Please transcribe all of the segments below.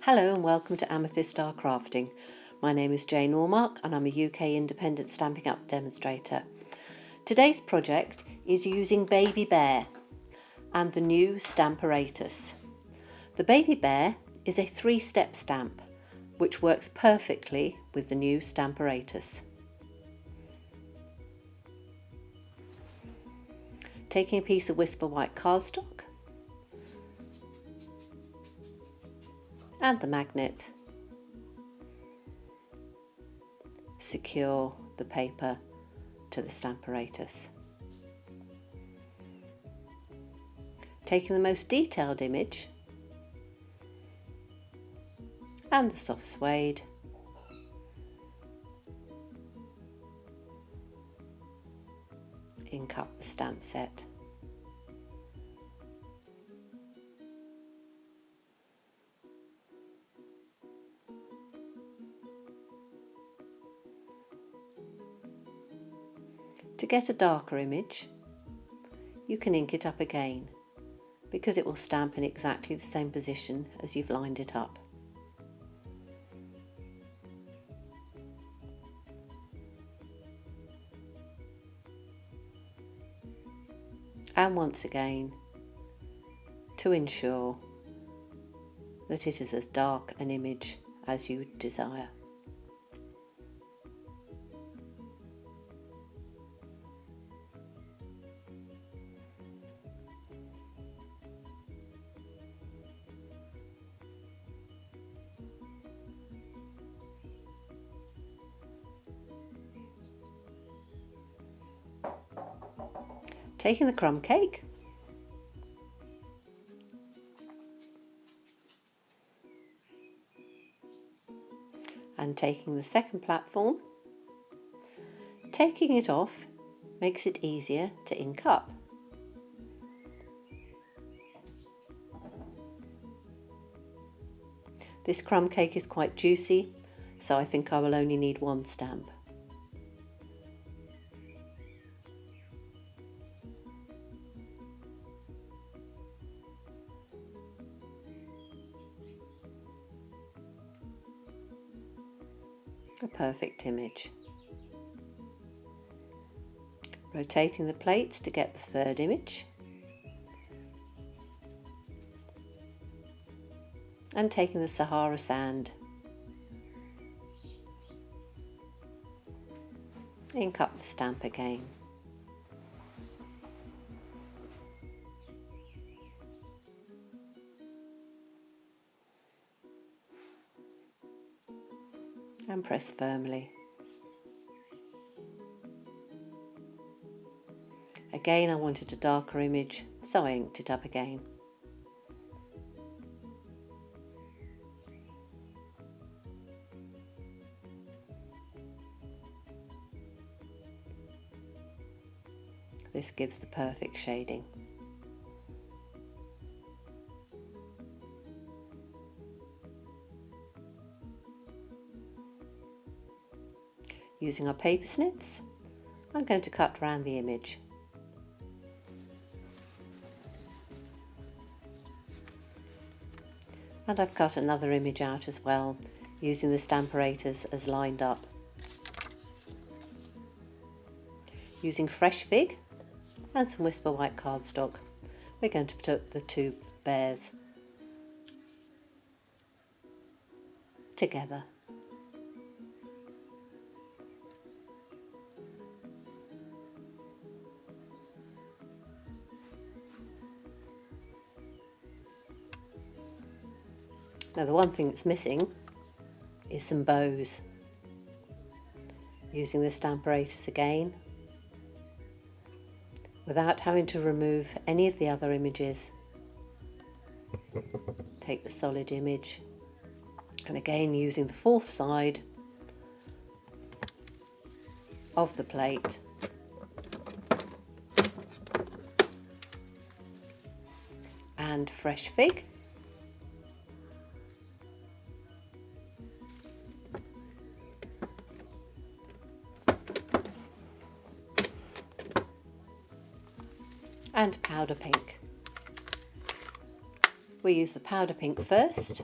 Hello and welcome to Amethyst Star Crafting. My name is Jane Ormark and I'm a UK independent Stampin' Up demonstrator. Today's project is using Baby Bear and the new Stamparatus. The Baby Bear is a 3-step stamp which works perfectly with the new Stamparatus. Taking a piece of Whisper White cardstock and the magnet, secure the paper to the Stamparatus. Taking the most detailed image and the soft suede, ink up the stamp set. To get a darker image, you can ink it up again because it will stamp in exactly the same position as you've lined it up. And once again, to ensure that it is as dark an image as you desire. Taking the crumb cake and taking the second platform, taking it off makes it easier to ink up. This crumb cake is quite juicy, so I think I will only need one stamp. A perfect image. Rotating the plate to get the third image and taking the Sahara sand, ink up the stamp again. And press firmly. Again, I wanted a darker image, so I inked it up again. This gives the perfect shading. Using our paper snips, I'm going to cut around the image. And I've cut another image out as well, using the Stamparatus as lined up. Using fresh fig and some Whisper White cardstock, we're going to put the two bears together. Now the one thing that's missing is some bows. Using the Stamparatus again, without having to remove any of the other images. Take the solid image and again using the fourth side of the plate and fresh fig. And powder pink. We use the powder pink first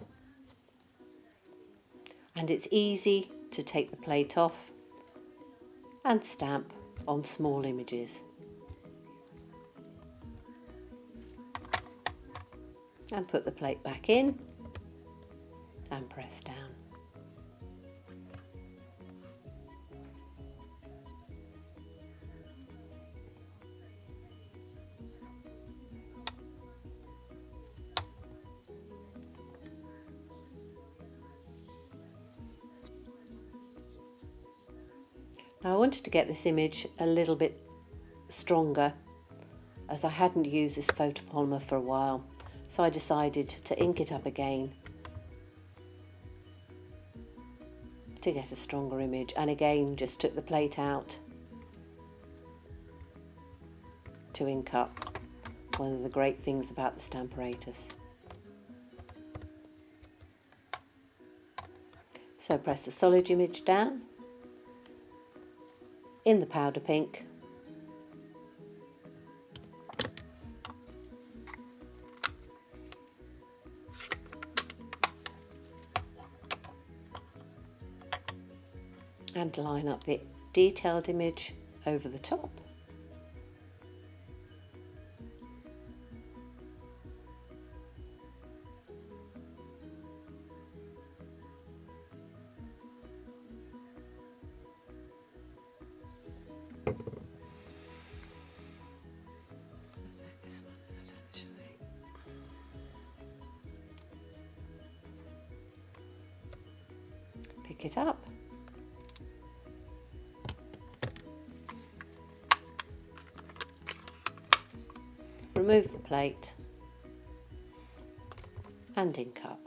and it's easy to take the plate off and stamp on small images. And put the plate back in and press down. Now I wanted to get this image a little bit stronger, as I hadn't used this photopolymer for a while, so I decided to ink it up again to get a stronger image, and again just took the plate out to ink up. One of the great things about the Stamparatus. So press the solid image down in the powder pink, and line up the detailed image over the top. Pick it up, remove the plate and ink up.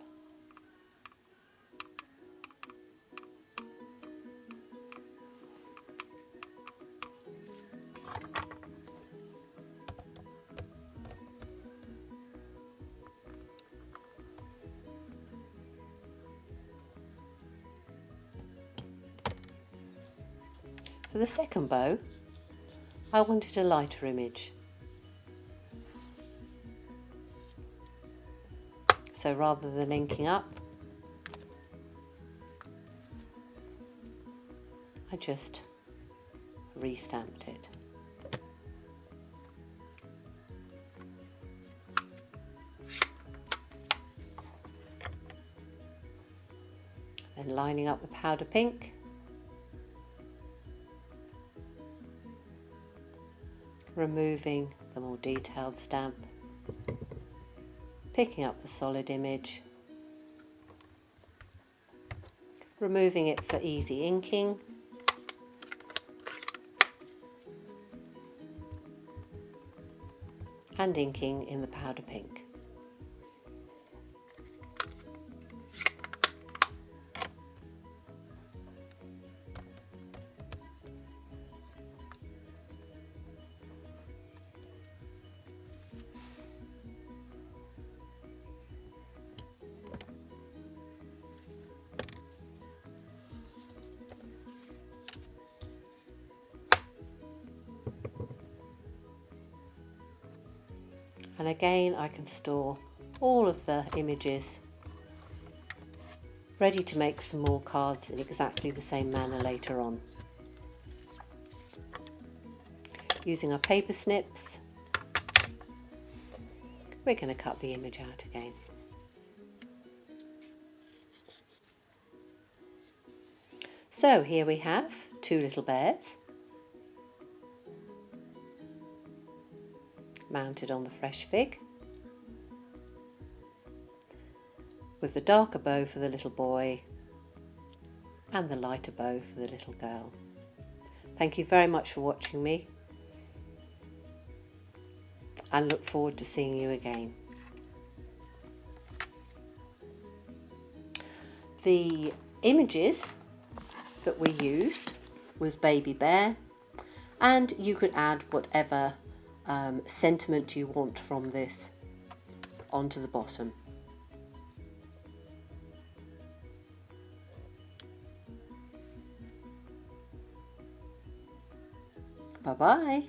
For the second bow, I wanted a lighter image. So rather than inking up, I just re-stamped it. Then lining up the powder pink, removing the more detailed stamp, picking up the solid image, removing it for easy inking, and inking in the powder pink. And again, I can store all of the images ready to make some more cards in exactly the same manner later on. Using our paper snips, we're going to cut the image out again. So here we have two little bears mounted on the fresh fig, with the darker bow for the little boy and the lighter bow for the little girl. Thank you very much for watching me, and look forward to seeing you again. The images that we used was Baby Bear, and you could add whatever sentiment you want from this onto the bottom. Bye bye.